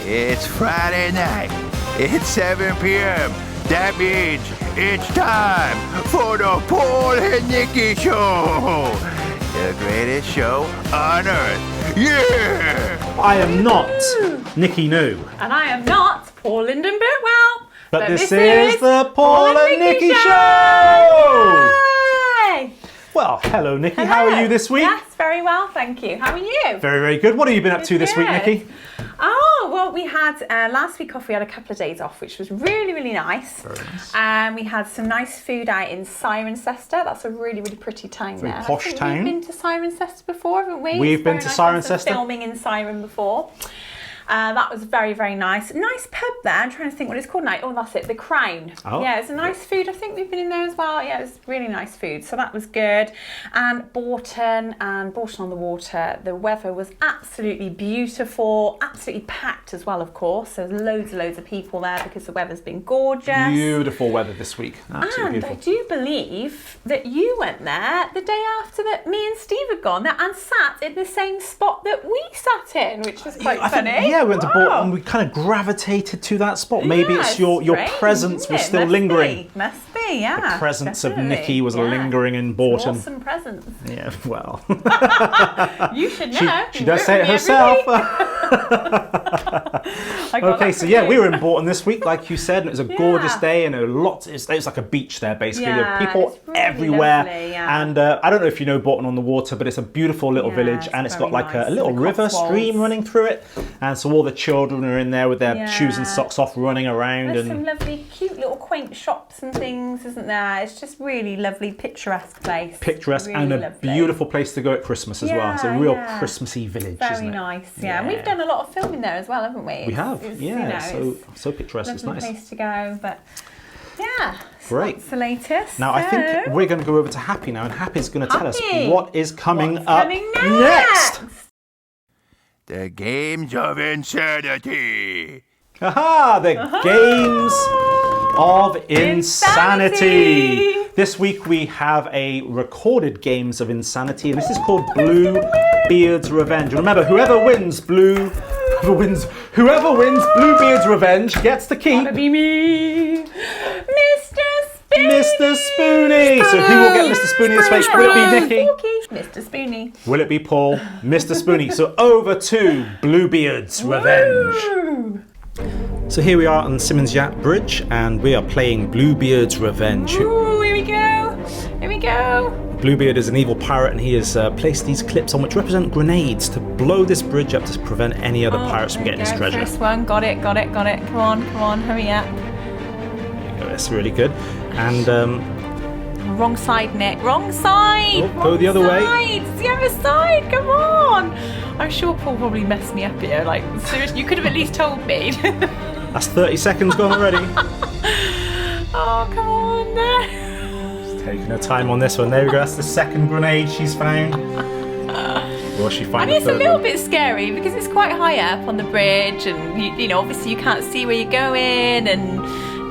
It's Friday night. It's 7 p.m. That means it's time for the Paul and Nicky Show. The greatest show on earth. Yeah! I am not Nicky New. And I am not Paul Lyndon Bootwell. But this is the Paul and Nicky Show! Yay! Well, hello Nicky, Hello. How are you this week? Yes, very well, thank you. How are you? Very, very good. What have you been up to this week, Nicky? Oh, well, we had, last week off, we had a couple of days off, which was really, really nice. Very nice. We had some nice food out in Cirencester. That's a really, really pretty town Very there. posh town. We've been to Cirencester before, haven't we? We've been to Cirencester. Filming in Ciren before. That was very, very nice. Nice pub there. I'm trying to think what it's called now. Oh, that's it. The Crown. Oh. Yeah, it's a nice food. I think we've been in there as well. Yeah, it was really nice food. So that was good. And Bourton on the Water. The weather was absolutely beautiful. Absolutely packed as well, of course. There's loads of people there because the weather's been gorgeous. Beautiful weather this week. Absolutely And beautiful. I do believe that you went there the day after that me and Steve had gone there and sat in the same spot that we sat in, which was quite funny. Yeah, we went to Bourton and we kind of gravitated to that spot. Maybe it's your strange, presence was still lingering. Must be, yeah. The presence definitely. of Nicky was lingering in Bourton. Awesome presence. Yeah, well. You should know. She does say it herself. Okay, so yeah, we were in Bourton this week, like you said, and it was a gorgeous day, and it was like a beach there, basically. There were people it's really everywhere. lovely, yeah. And I don't know if you know Bourton on the Water, but it's a beautiful little village, and it's got like very a little nice. river The stream running through it. And so all the children are in there with their shoes and socks off running around. There's some lovely, cute little quaint shops and things, isn't there? It's just really lovely, picturesque place. Picturesque really and a lovely. beautiful place to go at Christmas as well. It's a real Christmassy village, Very isn't it? nice, yeah. And we've done a lot of filming there as well, haven't we? We have, yeah. So picturesque, it's lovely nice. place to go, but yeah. Great. That's the latest. Now, I think we're going to go over to Happy now, and Happy's going to tell us Happy. what is coming What's up coming next. The Games of Insanity. Aha! The Games of Insanity. This week we have a recorded Games of Insanity, and this is called Bluebeard's Revenge. And remember, whoever wins Bluebeard's Revenge gets to keep Gotta be me, Mr. Spoony. Mr. Spoonie. So who will get Mr. Spoonie this week? Will it be Nicky? Mr. Spoonie. Will it be Paul? Mr. Spoonie. So over to Bluebeard's Revenge. Woo. So here we are on Simmons Yacht Bridge, and we are playing Bluebeard's Revenge. Ooh, here we go. Here we go. Bluebeard is an evil pirate, and he has placed these clips on which represent grenades to blow this bridge up to prevent any other pirates from getting his treasure. First one, got it. Come on, hurry up. That's really good. And Wrong side, Nick. Wrong side. Go the other way. It's the other side. Come on. I'm sure Paul probably messed me up here. Like, seriously, you could have at least told me. That's 30 seconds gone already. Oh, come on. She's taking her time on this one. There we go. That's the second grenade she's found. Will she find the It's a third little one? bit scary because it's quite high up on the bridge, and you know, obviously you can't see where you're going, and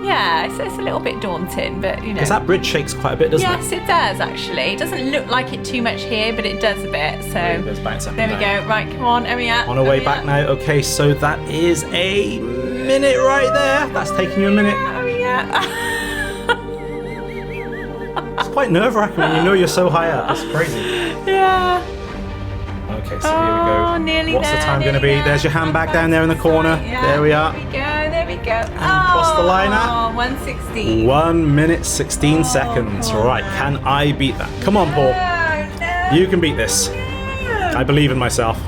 yeah, it's a little bit daunting, but you know. Because that bridge shakes quite a bit, doesn't Yes, it does actually. It doesn't look like it too much here, but it does a bit. So it goes bounce up there and we down. go. Right, come on, hurry up. On our way hurry back up. now. Okay, so that is a minute right there. That's taking you a minute. Hurry up. It's quite nerve-wracking when you know you're so high up. That's crazy. Yeah. Okay, so here we go. Nearly What's there, the time going to be? nearly there. There's your handbag down there in the corner. Yeah, There we are. There we go. And what's the line at? Oh, 1:16. 1 minute 16 seconds. come Right, can I beat that? Come on, Paul. No. You can beat this. I believe in myself.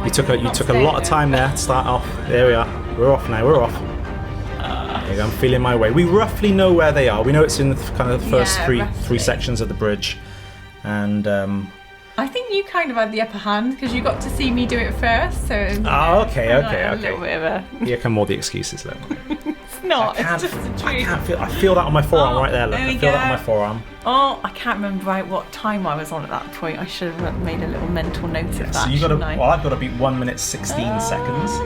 You took a lot of time there to start off. There we are. We're off now. We're off. There you go, I'm feeling my way. We roughly know where they are. We know it's in the kind of the first three roughly. sections of the bridge, and I think you kind of had the upper hand because you got to see me do it first. So. oh, okay. A little bit of a. Here come all the excuses then. It's not. It's just the truth. I feel that on my forearm right there. Look, there I we feel that on go. my forearm. Oh, I can't remember right what time I was on at that point. I should have made a little mental note of that. So you got to. shouldn't I? Well, I've got to beat 1 minute 16 seconds.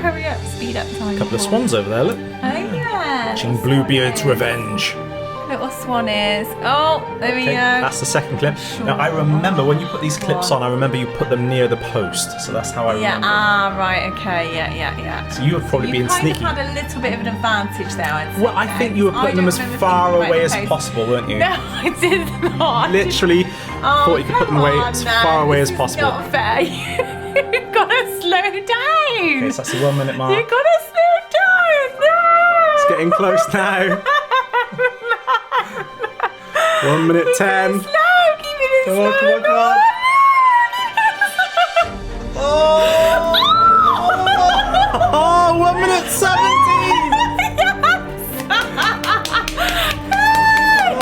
Hurry up, speed up time. A couple of swans over there. Look. Oh yeah. Watching Bluebeard's Revenge. little swan is. Oh, there we go. That's the second clip. Now, I remember when you put these clips on, I remember you put them near the post. So that's how I remember. Yeah, right, okay, yeah. So you would probably be sneaky. You kind of had a little bit of an advantage there, I'd say. Well, I think you were putting them as far away as possible, weren't you? No, I did not. Literally thought you could put them away as far away as possible. It's not fair. You've got to slow down. Okay, so that's the 1 minute mark. You've got to slow down. No. It's getting close now. 1 minute 10. Slow, keep it in slow. Come on. Oh, 1 minute 17.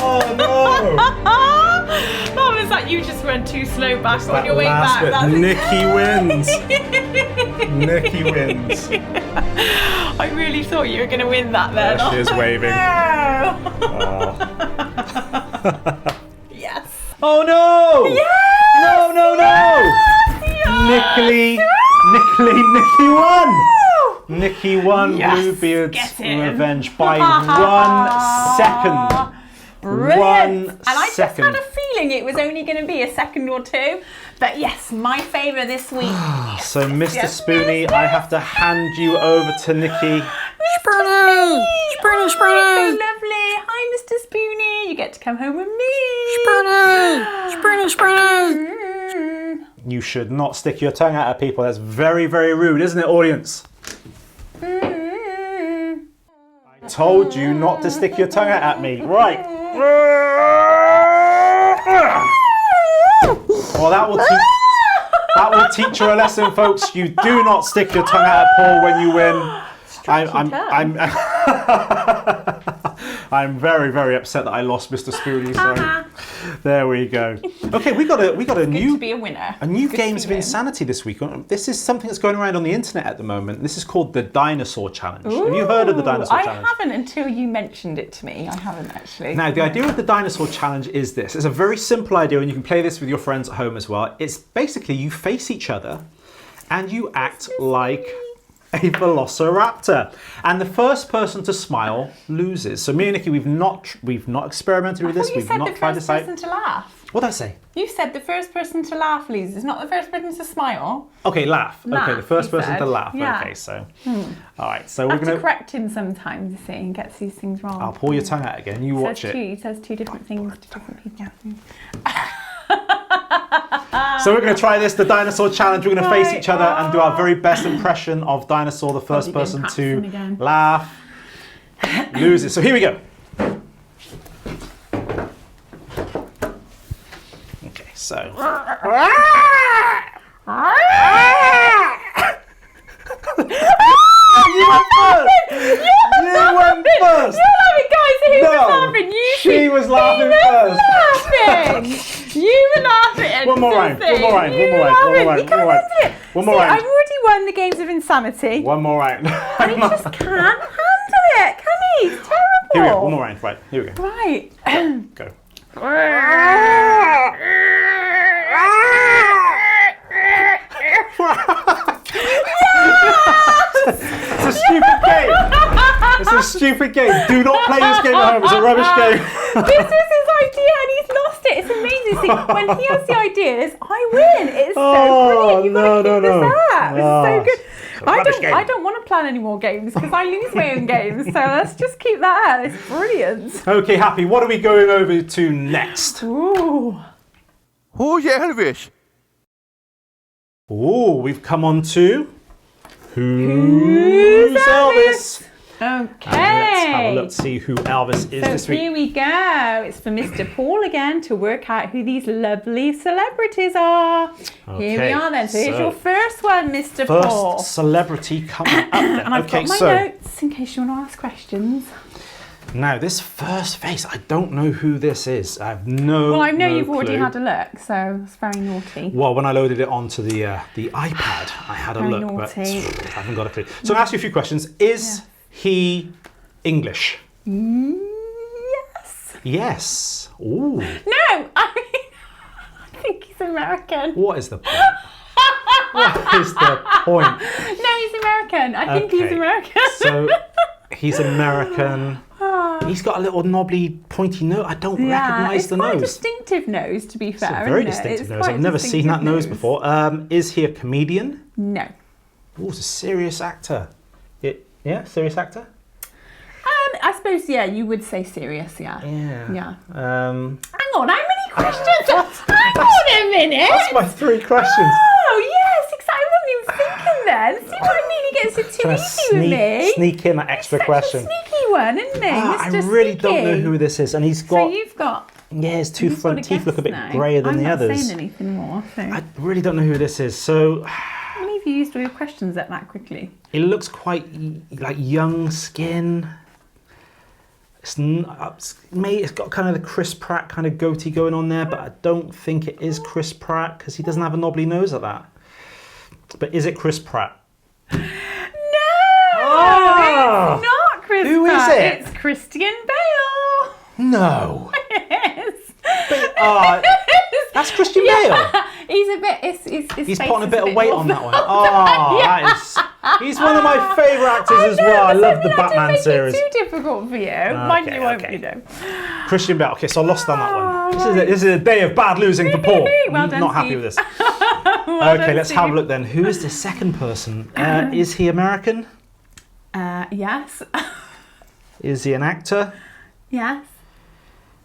Oh no. That was like you just went too slow back on your way last back. Bit. Nicky wins. Nicky wins. I really thought you were going to win that then. There she is waving. No. Yes. Oh no! Yes! No! Yes! Nicky won! Nicky won Yes, Bluebeard's get in. revenge by 1 second. Brilliant. 1 And I second. just had a feeling it was only going to be a second or two. But yes, my favourite this week. So, Mr. Yes, Spoony, I have to hand you over to Nicky. Spoony! Spoony! So lovely. Hi, Mr. Spoony. You get to come home with me. Spoony! You should not stick your tongue out at people. That's very, very rude, isn't it, audience? I told you not to stick your tongue out at me. Right. Well, that will teach her a lesson, folks. You do not stick your tongue out at Paul when you win. I'm very, very upset that I lost Mr. Spoony. So there we go. Okay, we got a new to be a winner. A new Games of Insanity this week. This is something that's going around on the internet at the moment. This is called the Dinosaur Challenge. Have you heard of the Dinosaur Challenge? I haven't until you mentioned it to me. I haven't actually. Now, the idea of the Dinosaur Challenge is this. It's a very simple idea, and you can play this with your friends at home as well. It's basically you face each other and you act like a velociraptor, and the first person to smile loses. So me and Nicky, we've not experimented with this. We've not tried this out. You said the first person to laugh. What did I say? You said the first person to laugh loses, not the first person to smile. Okay, laugh. Okay, the first person to laugh. Yeah. Okay, so all right. So I we're have gonna to correct him sometimes. You see, and gets these things wrong. I'll pull your tongue out again. You watch it. He says two different things to different people. So we're going to try this, the Dinosaur Challenge. We're going to face each other and do our very best impression of Dinosaur. The first person to laugh loses. So here we go. Okay, so. You went first! You went first! You're laughing, guys. Who was laughing? She was laughing first. You were laughing. One more round. You can't handle it. One more See, round. I've already won the Games of Insanity. One more round. And he just can't handle it, can he? It's terrible. Here we go. One more round. Right. Here we go. Right. Go. It's a stupid game. It's a stupid game. Do not play this game at home. It's a rubbish game. This was his idea and he's lost it. It's amazing. See, when he has the ideas, I win. It's so brilliant. You've got to keep this up. It's so good. I don't want to plan any more games because I lose my own games. So let's just keep that up. It's brilliant. Okay, Happy. What are we going over to next? Ooh. Who's Elvis? Oh, we've come on to Who's Elvis? Okay. Let's have a look, see who Elvis is this week. Here we go. It's for Mr. Paul again to work out who these lovely celebrities are. Okay, Here we are then. So here's your first one, Mr. Paul. First celebrity coming up then. And I've got my notes in case you want to ask questions. Now, this first face, I don't know who this is. I have no Well, I know you've clue. already had a look, so it's very naughty. Well, when I loaded it onto the iPad, I had a look, but I haven't got a clue. So I'm going to ask you a few questions. Is he English? Yes. Yes. Ooh. No, I think he's American. What is the point? What is the point? No, he's American. I think he's American. So he's American. He's got a little knobbly, pointy nose. I don't recognise the nose. It's quite a distinctive nose, to be fair. It's a very distinctive nose. I've never seen that nose before. Is he a comedian? No. Oh, he's a serious actor. Serious actor? I suppose, you would say serious, yeah. Yeah. Hang on, how many questions? Hang on a minute. That's my 3 questions. Oh, yes, exactly. I wasn't even thinking then. See what I mean? He gets it too easy with me. Sneak in that extra question. Such a sneaky one, isn't he? I really don't know who this is. And he's got... So you've got... Yeah, his 2 front teeth look a bit greyer than the others. I'm not saying anything more. So. I really don't know who this is. So... How many of you used all your questions up that quickly? It looks quite like young skin. It's got kind of the Chris Pratt kind of goatee going on there, but I don't think it is Chris Pratt because he doesn't have a knobbly nose like that. But is it Chris Pratt? No! It's not Chris Pratt. Who is it? It's Christian Bale. No. Yes. But, that's Christian Bale. He's a bit. He's putting a bit of weight on that one. He's one of my favourite actors as well. I love the Batman series. It's too difficult for you. Mind you, won't you know? Christian Bale. Okay, so I lost on that one. This is a day of bad losing for Paul. Well done, not happy with this. Okay, let's have a look then. Who is the second person? Is he American? Yes. Is he an actor? Yes.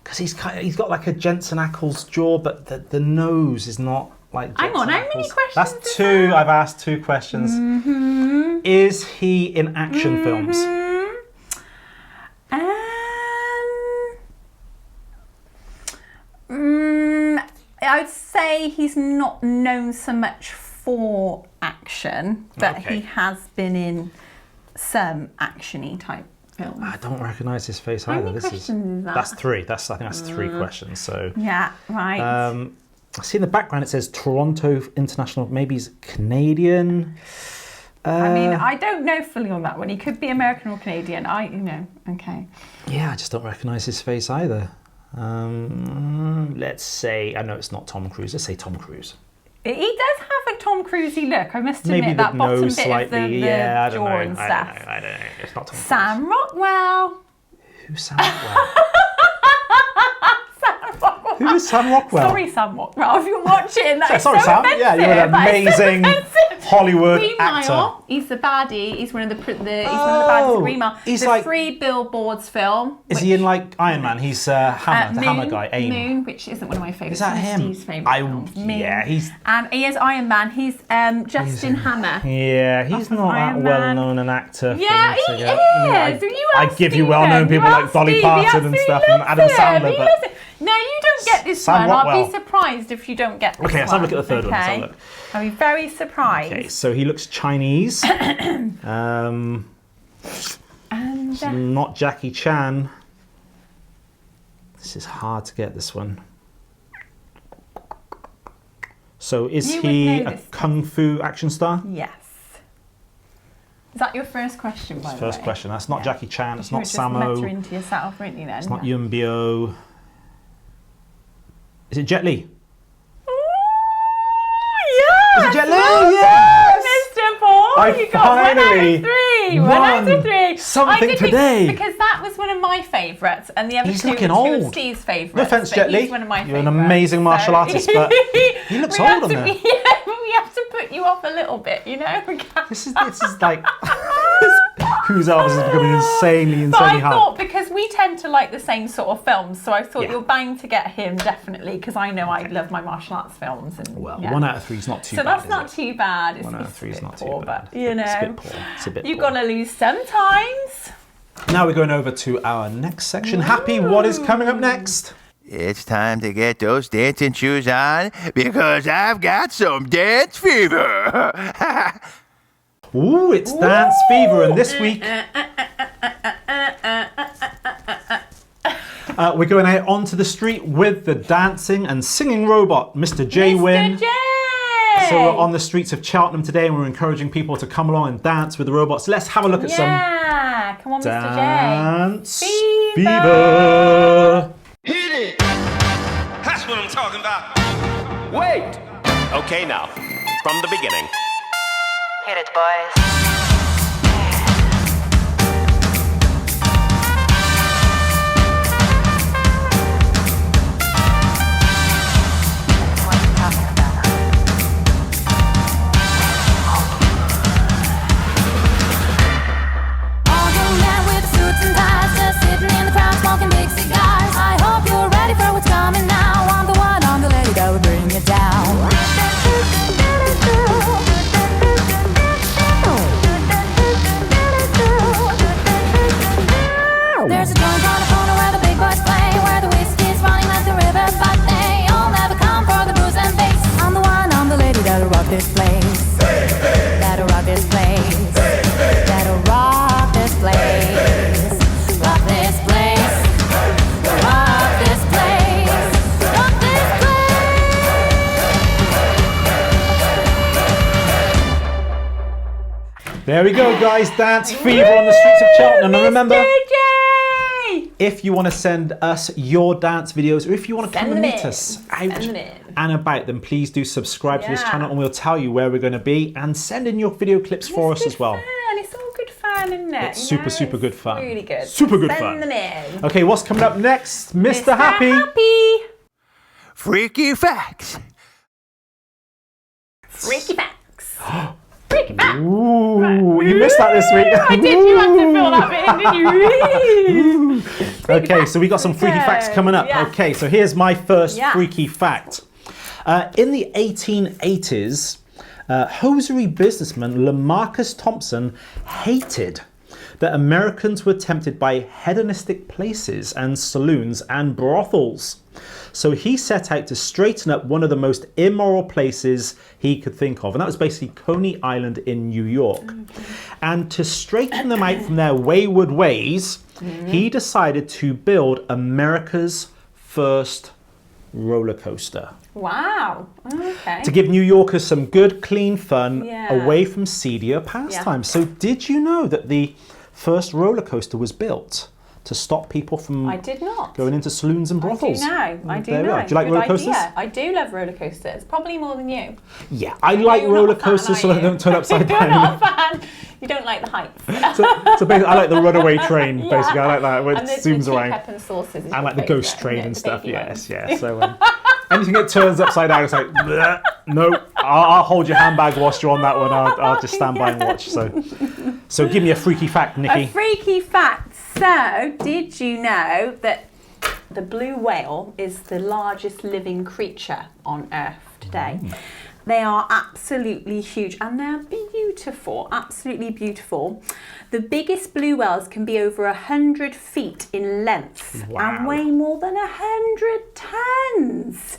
Because he's got like a Jensen Ackles jaw, but the nose is not like Jensen Hang on, how Ackles. many questions? That's 2. I've asked 2 questions. Mm-hmm. Is he in action films? I would say he's not known so much for action, but he has been in some action-y type films. I don't recognise his face either. How many questions is that? That's 3. I think that's 3 questions. So yeah, right. I see in the background it says Toronto International. Maybe he's Canadian. I mean, I don't know fully on that one. He could be American or Canadian. Okay. Yeah, I just don't recognise his face either. Let's say, I know it's not Tom Cruise. Let's say Tom Cruise. He does have a Tom Cruisey look. I must admit, Maybe that bottom bit slightly, of the I jaw don't and know. stuff. I don't know. It's not Tom Cruise. Sam Rockwell. Who's Sam Rockwell? Who is Sam Rockwell? Sorry, Sam Rockwell, if you're watching. That Sorry, so Sam. offensive. Yeah, you're an amazing Hollywood actor. He's the baddie. He's one of the baddies in Green Mile. He's the like 3 Billboards film. Is he in like Iron Man? He's Hammer, the Moon, Hammer guy. AIM. Moon, which isn't one of my favourites. Is that him? Steve's favourite films. Yeah, he's. And he is Iron Man. He's Justin Hammer. Yeah, he's not that well known an actor. Yeah, he is. I give you well known people like Dolly Parton and stuff, and Adam Sandler. But no, you don't get this Sam one. Rockwell. I'll be surprised if you don't get this one. Okay, let's have a look at the third one. Let's have a look. I'll be very surprised. Okay, so he looks Chinese. Not Jackie Chan. This is hard to get, this one. So is he a kung fu action star? Yes. Is that your first question, by the way? First question. That's not Jackie Chan. It's not Just Samo. mutter into yourself, weren't you then? It's not Yun Bio. Is it Jet Li? Yes! Is it Jet Li? Yes! Mr. Paul, you got 1 out of 3. 1 out of 3. Something today. Because that was one of my favourites, and the other He's 2 looking were 2 of old. Steve's favourites. No offence, Jet Li. He's one of my You're favourites. an amazing martial artist, but he looks old on there. Yeah, but we have to put you off a little bit, you know? This is like whose elves is becoming insanely But I hard. thought, because we tend to like the same sort of films, so I thought you're bound to get him, definitely, because I know I love my martial arts films. And, well, 1 out of 3 is not too bad. So that's not too bad. 1 out of 3 is not too poor, bad. But, you know, it's a bit poor. It's a bit you've poor. got to lose sometimes. Now we're going over to our next section. Happy, what is coming up next? It's time to get those dancing shoes on because I've got some dance fever. Ooh, it's Dance Fever, and this week we're going out onto the street with the dancing and singing robot, Mr. J. Wynn. Mr. J! So we're on the streets of Cheltenham today, and we're encouraging people to come along and dance with the robots. Let's have a look at some come on, Mr. Dance J. Fever. Hit it! That's what I'm talking about. Wait! Okay, now, from the beginning. Hit it, boys. this place. Gotta rock this place. Gotta rock this place. Rock this place. Rock this place. Rock this place. There we go, guys. Dance Fever on the streets of Cheltenham. And remember, JJ! if you want to send us your dance videos, or if you want to come and meet us out Send them in. and about, then please do subscribe to this Yeah. channel and we'll tell you where we're going to be, and send in your video clips for us as well. Fun. It's all good fun, isn't it? It's super, super good fun. Really good. Super good Send fun. them in. Okay, what's coming up next? Mr. Happy. Freaky facts. Freaky facts. Freaky facts. Ooh, you missed that this week. I did. You had to fill that bit in, didn't you? Okay, so we got some freaky facts coming up. Yeah. Okay, so here's my first Yeah. freaky fact. In the 1880s, hosiery businessman Lamarcus Thompson hated that Americans were tempted by hedonistic places and saloons and brothels. So he set out to straighten up one of the most immoral places he could think of, and that was basically Coney Island in New York. And to straighten them out from their wayward ways, he decided to build America's first roller coaster. Wow. Okay. To give New Yorkers some good, clean fun Yeah. away from seedier pastimes. So did you know that the first roller coaster was built to stop people from I did not. going into saloons and brothels? I do There we know. are. Do you like Good roller coasters? idea. I do love roller coasters. Probably more than you. Yeah, I like You're not roller a fan, coasters so are they you? don't turn upside You're down. not a fan. You don't like the heights. So basically, I like the runaway train, basically. I like that where it And the zooms around. teacup and saucers is I your like the ghost favourite, train isn't it? and The stuff, baby yes, ones. yeah. So anything that turns upside down, it's like, bleh, no, I'll hold your handbag whilst you're on that one. I'll just stand by and watch. So give me a freaky fact, Nikki. A freaky fact. So, did you know that the blue whale is the largest living creature on Earth today? They are absolutely huge and they're beautiful, absolutely beautiful. The biggest blue whales can be over 100 feet in length and weigh more than 100 tons.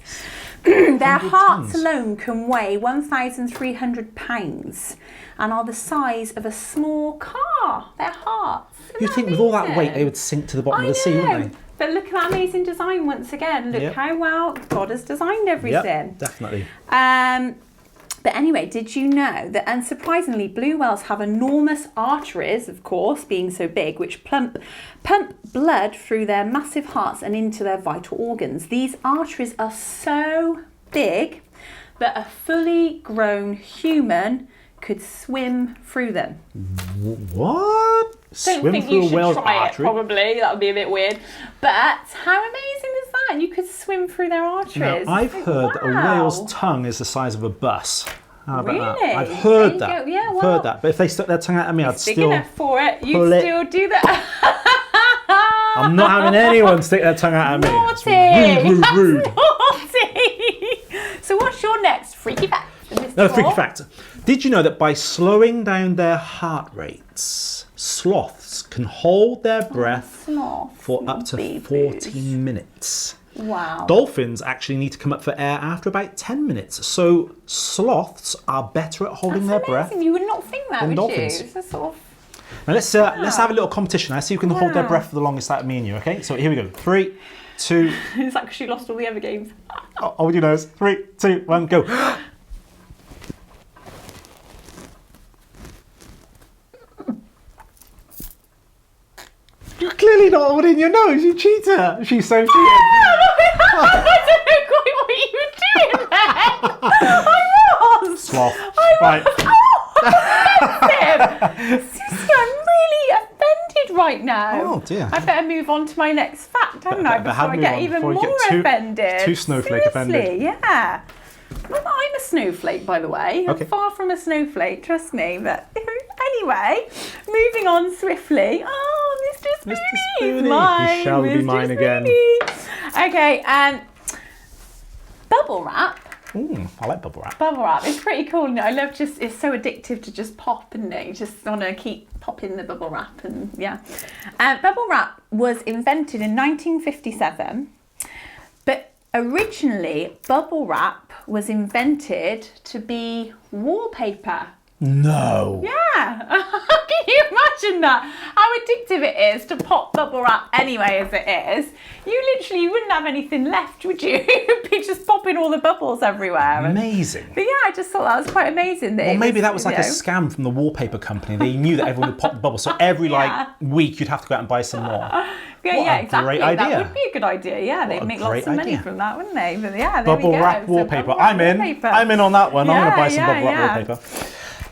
Their hearts alone can weigh 1,300 pounds and are the size of a small car. Their hearts. You'd think with all that weight they would sink to the bottom of the sea, wouldn't they? But look at that amazing design once again. Look Yep. how well God has designed everything. Yep, definitely. But anyway, did you know that unsurprisingly, blue whales have enormous arteries, of course, being so big, which pump blood through their massive hearts and into their vital organs. These arteries are so big that a fully grown human could swim through them. What? Don't Swim think through you a should whale's try artery? it, probably. That would be a bit weird. But how amazing is that? You could swim through their Now, arteries. I've Like, heard that a wow. whale's tongue is the size of a bus. How about that? Really? I've heard There that. you go. Yeah, I've well, heard that. But if they stuck their tongue out at me, I'd Big still. enough for it. pull You it. still do that. I'm not having anyone stick their tongue out at me. That's Naughty. rude, That's rude. naughty. So what's your next freaky fact? Another freaky fact. Did you know that by slowing down their heart rates, sloths can hold their breath Sloth, for up to babies. 14 minutes? Wow. Dolphins actually need to come up for air after about 10 minutes. So sloths are better at holding That's their amazing. breath. You would not think that, than would dolphins. you? It's a sort of... Now let's have a little competition. I see who can hold their Wow. breath for the longest out of me and you, okay? So here we go. 3, 2, It's like she lost all the other games. hold your nose. 3, 2, 1, go. You're clearly not holding your nose, you cheater. She's so cheating. I don't know quite what you were doing then. I was. Sloth. Right. Seriously, I'm really offended right now. Oh, dear. I better move on to my next fact, hadn't I? Better Before I move get on even before you more get too- offended. too snowflake Seriously, offended. yeah. Not that I'm a snowflake, by the way. Okay. I'm far from a snowflake, trust me. But anyway, moving on swiftly. Oh, Mr. Spoony. Spoony. Mine, He shall be Mr. mine again. Spoony. Okay, bubble wrap. I like bubble wrap. Bubble wrap, it's pretty cool. I love it's so addictive to just pop, isn't it? You just want to keep popping the bubble wrap and yeah. Bubble wrap was invented in 1957, but Originally, bubble wrap was invented to be wallpaper. No. Yeah. Can you imagine that? How addictive it is to pop bubble wrap anyway as it is. You wouldn't have anything left, would you? You'd be just popping all the bubbles everywhere. Amazing. But yeah, I just thought that was quite amazing. Well, maybe that was like a scam from the wallpaper company. They knew that everyone would pop the bubbles, so every week you'd have to go out and buy some more. Yeah, exactly. Great idea. That would be a good idea. Yeah, they'd make lots of money from that, wouldn't they? But yeah, there bubble we go. wrap wallpaper. I'm in. I'm in on that one. I'm going to buy some bubble wrap wallpaper.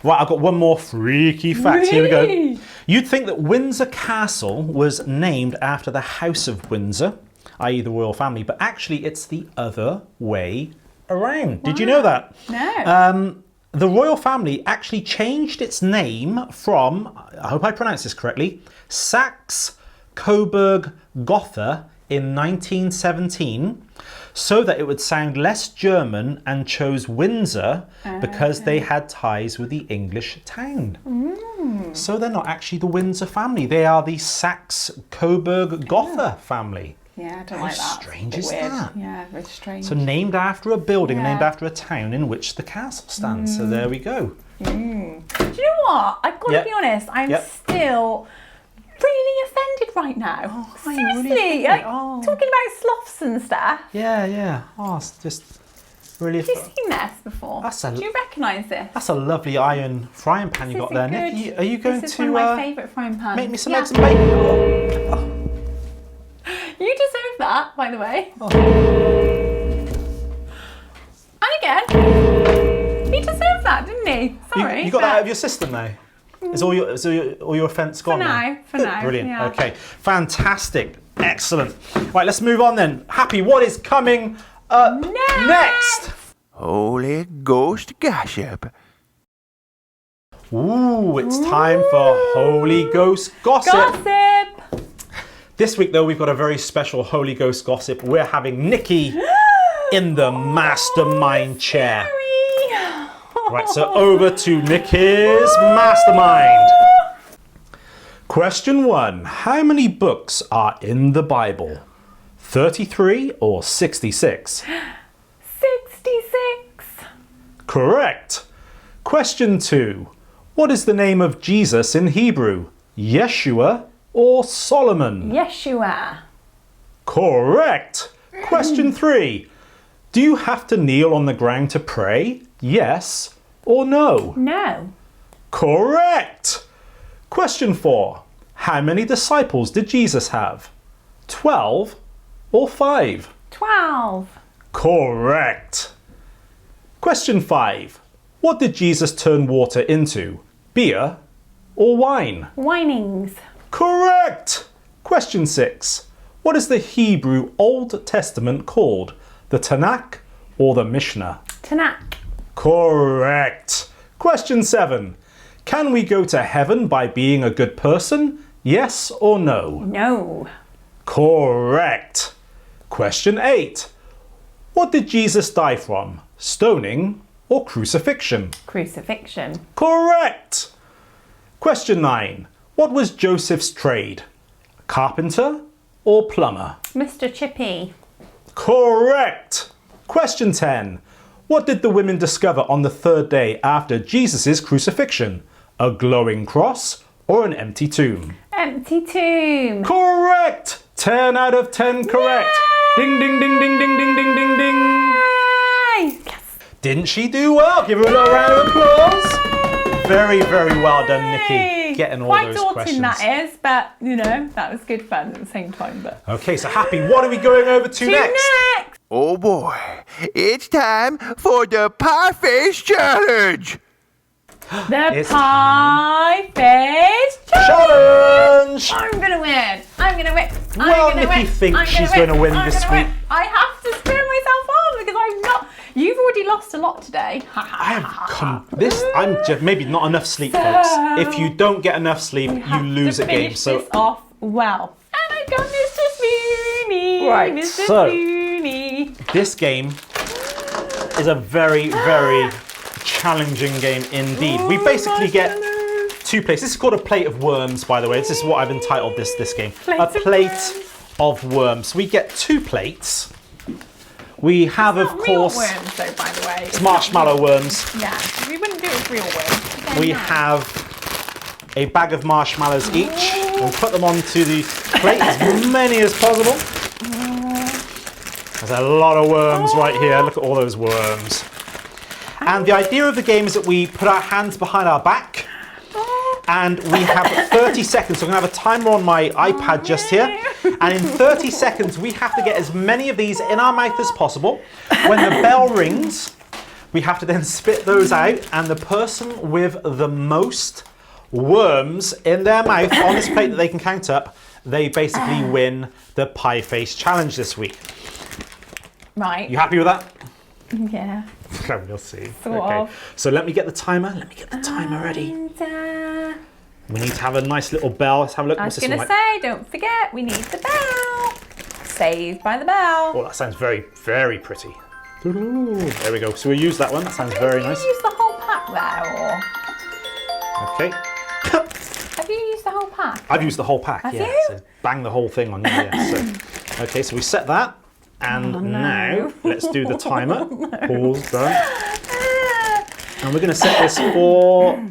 Right, I've got one more freaky fact. Here we go. You'd think that Windsor Castle was named after the House of Windsor, i.e. the royal family, but actually it's the other way around. Wow. Did you know that? No. The royal family actually changed its name from, I hope I pronounced this correctly, Saxe-Coburg-Gotha in 1917, so that it would sound less German, and chose Windsor because they had ties with the English town. So they're not actually the Windsor family, they are the Saxe-Coburg-Gotha family. Yeah, I don't like that. How strange is that? Yeah, very strange. So named after a building, named after a town in which the castle stands. So there we go. Do you know what? I've got to be honest, I'm still really offended right now. Seriously, talking about sloths and stuff. Yeah. Oh, it's just really. Have you seen this before? Do you recognise this? That's a lovely iron frying pan you got there, Nicky. Are you going this is to one of my favourite frying pans. make me some eggs and bacon? You deserve that, by the way. And again, he deserved that, didn't he? Sorry. You got that out of your system now? Is all your offence gone now? For now. Brilliant. Yeah. Okay. Fantastic. Excellent. Right, let's move on then. Happy, what is coming up next? Holy Ghost gossip. Ooh, it's time for Holy Ghost gossip. This week, though, we've got a very special Holy Ghost gossip. We're having Nicky in the mastermind chair. Right, so over to Nicky's mastermind. Question 1. How many books are in the Bible? 33 or 66? 66. Correct. Question 2. What is the name of Jesus in Hebrew? Yeshua or Solomon? Yeshua. Correct. Question 3. Do you have to kneel on the ground to pray? Yes or no? No. Correct. Question 4. How many disciples did Jesus have? 12 or 5? 12. Correct. Question 5. What did Jesus turn water into? Beer or wine? Whinings. Correct. Question 6. What is the Hebrew Old Testament called? The Tanakh or the Mishnah? Tanakh. Correct. Question 7. Can we go to heaven by being a good person? Yes or no? No. Correct. Question 8. What did Jesus die from? Stoning or crucifixion? Crucifixion. Correct. Question 9. What was Joseph's trade? Carpenter or plumber? Mr. Chippy. Correct. Question 10. What did the women discover on the third day after Jesus' crucifixion? A glowing cross or an empty tomb? Empty tomb. Correct. 10 out of 10 correct. Yay! Ding, ding, ding, ding, ding, ding, ding, ding, ding. Yes. Didn't she do well? Give her a little round of applause. Very, very well done, Nicky. Getting all Quite those daunting questions. that is, but you know, that was good fun at the same time. But Okay, so Happy, what are we going over to next? Oh boy, it's time for the Pie Face Challenge. The It's Pie Face Challenge! I'm gonna win. I'm gonna win. Well, Nicky thinks she's gonna win this week. I have to spin myself on because I'm not. You've already lost a lot today. I have come. I'm just maybe not enough sleep, folks. If you don't get enough sleep, you lose a game. So this off well. And I got Mr. Spoony. Right, Mr. so- Spoony. this game is a very, very challenging game indeed. We basically get 2 plates. This is called a plate of worms, by the way. This is what I've entitled this game. A plate of worms. We get 2 plates. We have, of Not real course, worms, though, by the way. it's marshmallow worms. Yeah, we wouldn't do it with real worms. They're We nice. have a bag of marshmallows each. We'll put them onto the plate, as many as possible. There's a lot of worms right here. Look at all those worms. And the idea of the game is that we put our hands behind our back and we have 30 seconds. So I'm going to have a timer on my iPad just here. And in 30 seconds, we have to get as many of these in our mouth as possible. When the bell rings, we have to then spit those out. And the person with the most worms in their mouth on this plate that they can count up, they basically win the pie face challenge this week. Right. You happy with that? Yeah. We'll see. Sort Okay. of. So let me get the timer. Ready. And, We need to have a nice little bell. Let's have a look. I What's was this going one to like? say, don't forget, we need the bell. Saved by the bell. Oh, that sounds very, very pretty. There we go. So we'll use that one. That sounds very nice. Have you used the whole pack there, or Okay. have you used the whole pack? I've used the whole pack. Have yeah. you? So bang the whole thing on you. Yeah. So, okay. So we set that, and now let's do the timer. Pause. Done. And we're going to set this for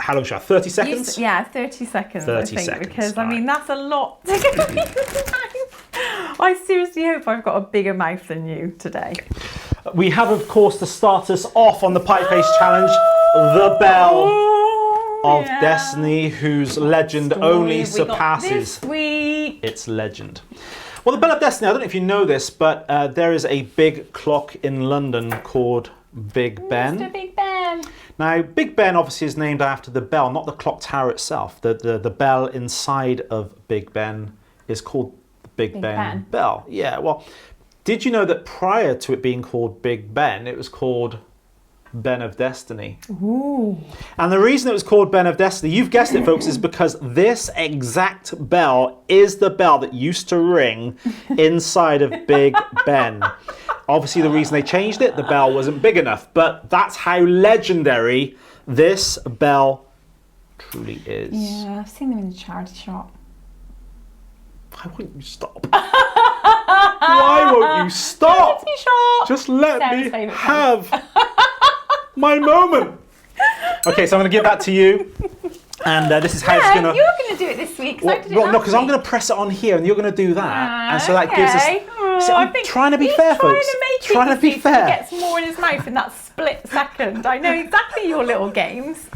how long? Shall 30 seconds? Yeah, 30 seconds. 30 I think, seconds, because all I mean right. that's a lot to go in your mouth. I seriously hope I've got a bigger mouth than you today. We have, of course, to start us off on the Pie Face Challenge, the Bell of Yeah. Destiny, whose legend Story only have we got surpasses this week. its legend. Well, the Bell of Destiny, I don't know if you know this, but there is a big clock in London called Big Ben. Mr. Big Ben. Now, Big Ben obviously is named after the bell, not the clock tower itself. The bell inside of Big Ben is called the Big Ben Ben. Bell. Yeah, well, did you know that prior to it being called Big Ben, it was called Ben of Destiny? Ooh. And the reason it was called Ben of Destiny, you've guessed it, folks, is because this exact bell is the bell that used to ring inside of Big Ben. Obviously, the reason they changed it, the bell wasn't big enough, but that's how legendary this bell truly is. Yeah, I've seen them in the charity shop. Why won't you stop? Why won't you stop? Charity shop. Just let Sarah's me favourite have my moment. Okay, so I'm going to give that to you. And this is how it's going to... You're going to do it this week. Well, no, because I'm going to press it on here and you're going to do that. And so that gives us... See, I'm trying to be fair, folks. Trying to be fair. He gets more in his mouth in that split second. I know exactly your little games.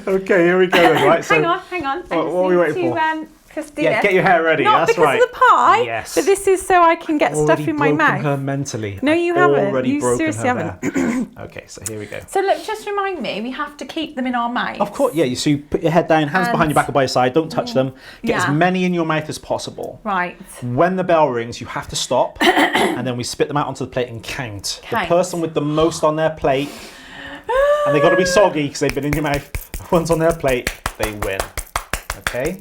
Okay, here we go then, right? Hang on. What are we waiting for? Just do Yeah, this. get your hair ready. Not That's because right. of the pie, Yes. but this is so I can get stuff in my broken mouth. her mentally. No, you I've haven't. Already You broken seriously her haven't. there. Okay, so here we go. So look, just remind me, we have to keep them in our mouth. Of course, yeah. So you put your head down, hands behind your back or by your side. Don't touch them. Get Yeah. as many in your mouth as possible. Right. When the bell rings, you have to stop, and then we spit them out onto the plate and count. Count. The person with the most on their plate, and they've got to be soggy because they've been in your mouth. Once on their plate, they win. Okay.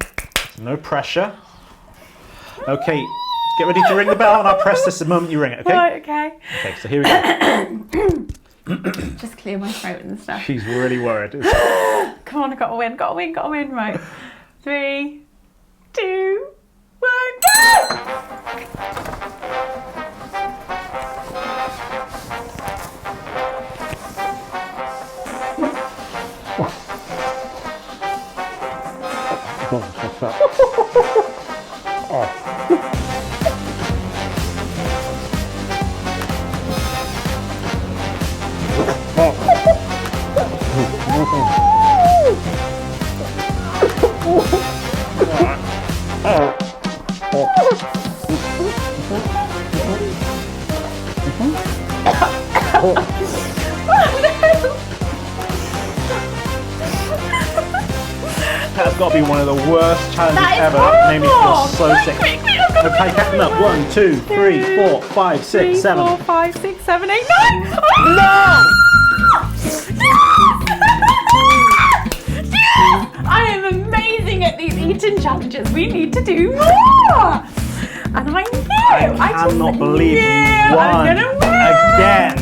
No pressure. Okay. Get ready to ring the bell, and I'll press this the moment you ring it. Okay. Right, okay. Okay. So here we go. Just clear my throat and stuff. She's really worried. Come on, I gotta win. Right. 3, 2, 1, go! That's got to be one of the worst challenges That is ever. horrible. Made me feel so Quick, sick. quick, quick, I've got Okay, count them up. 1, 2, 3, 4, 5, 6, 3, 7. 4, 5, 6, 7, 8, 9! No! I am amazing at these eating challenges. We need to do more! And I knew! I cannot believe you I'm won gonna win! again.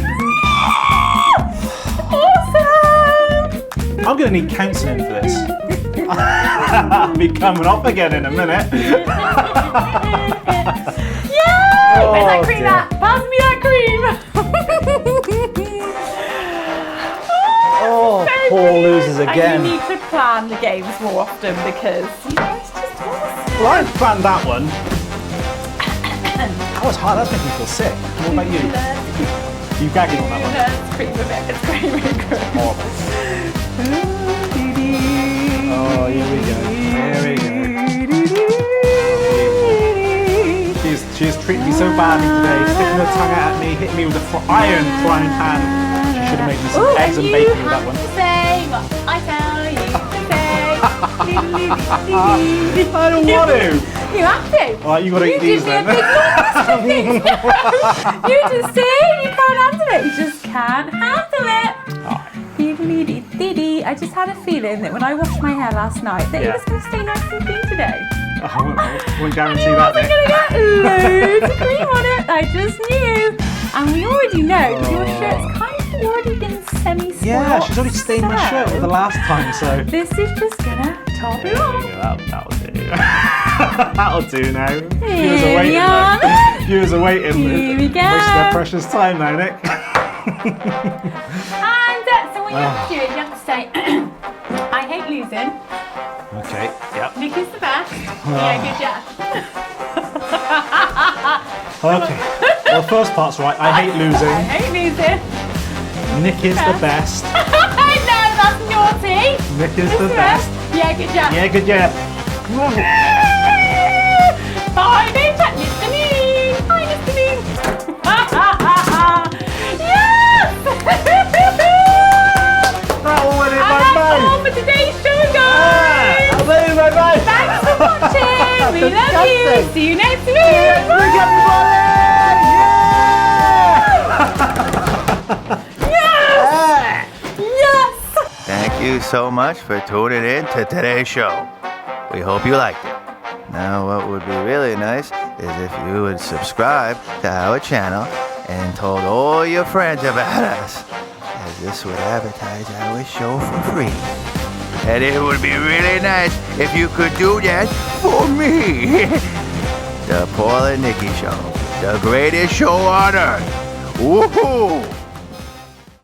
Awesome! I'm going to need counselling for this. I'll be coming off again in a minute. Yeah! Where's that cream dear. at? Pass me that cream! Oh, So Paul brilliant. loses And again. you need to plan the games more often because, you know, it's just awesome. Well, I planned that one. That was hard. That's making me feel sick. What about you? You gagging on that one? It's cream a bit. It's cream really good. Horrible. Oh, here we go. Here we go. She's treated me so badly today, sticking her tongue out at me, hitting me with a iron frying pan. She should have made me some eggs and bacon with that one. Say what I tell you to say. I don't want to. You have to. All right, you got to eat these then. You just see, you can't handle it. You just can't handle it. Dee-dee-dee-dee-dee. I just had a feeling that when I washed my hair last night that it was going to stay nice and clean today. I won't guarantee And it that. wasn't going to get loads of cream on it. I just knew. And we already know because your shirt's kind of already been semi-spoiled. Yeah, she's already stained my shirt with the last time, so. This is just going to top it off. That'll do. That'll do now. Here we are. Viewers are waiting. Here we go. Wasting their precious time now, Nick. And so what you have to do is you have to say, I hate losing. Okay, yep. Nicky's the best. Yeah, good job. Okay. Well, the first part's right. I hate I losing. hate losing. Nick is the best. No, that's naughty. Nick is the That's best. right. Yeah, good job. Yeah, good job. Bye, good job, Mr. Mean. Bye, Mr. Mean. Yes! That one went in And my that's mouth. all for today's show, guys. That went in my mouth. Thanks for watching. We love you. Disgusting. See you next week. Bring everybody! Yes! Yes! Thank you so much for tuning in to today's show. We hope you liked it. Now, what would be really nice is if you would subscribe to our channel and told all your friends about us, as this would advertise our show for free. And it would be really nice if you could do that for me. The Paul and Nicky Show, the greatest show on earth. Woohoo!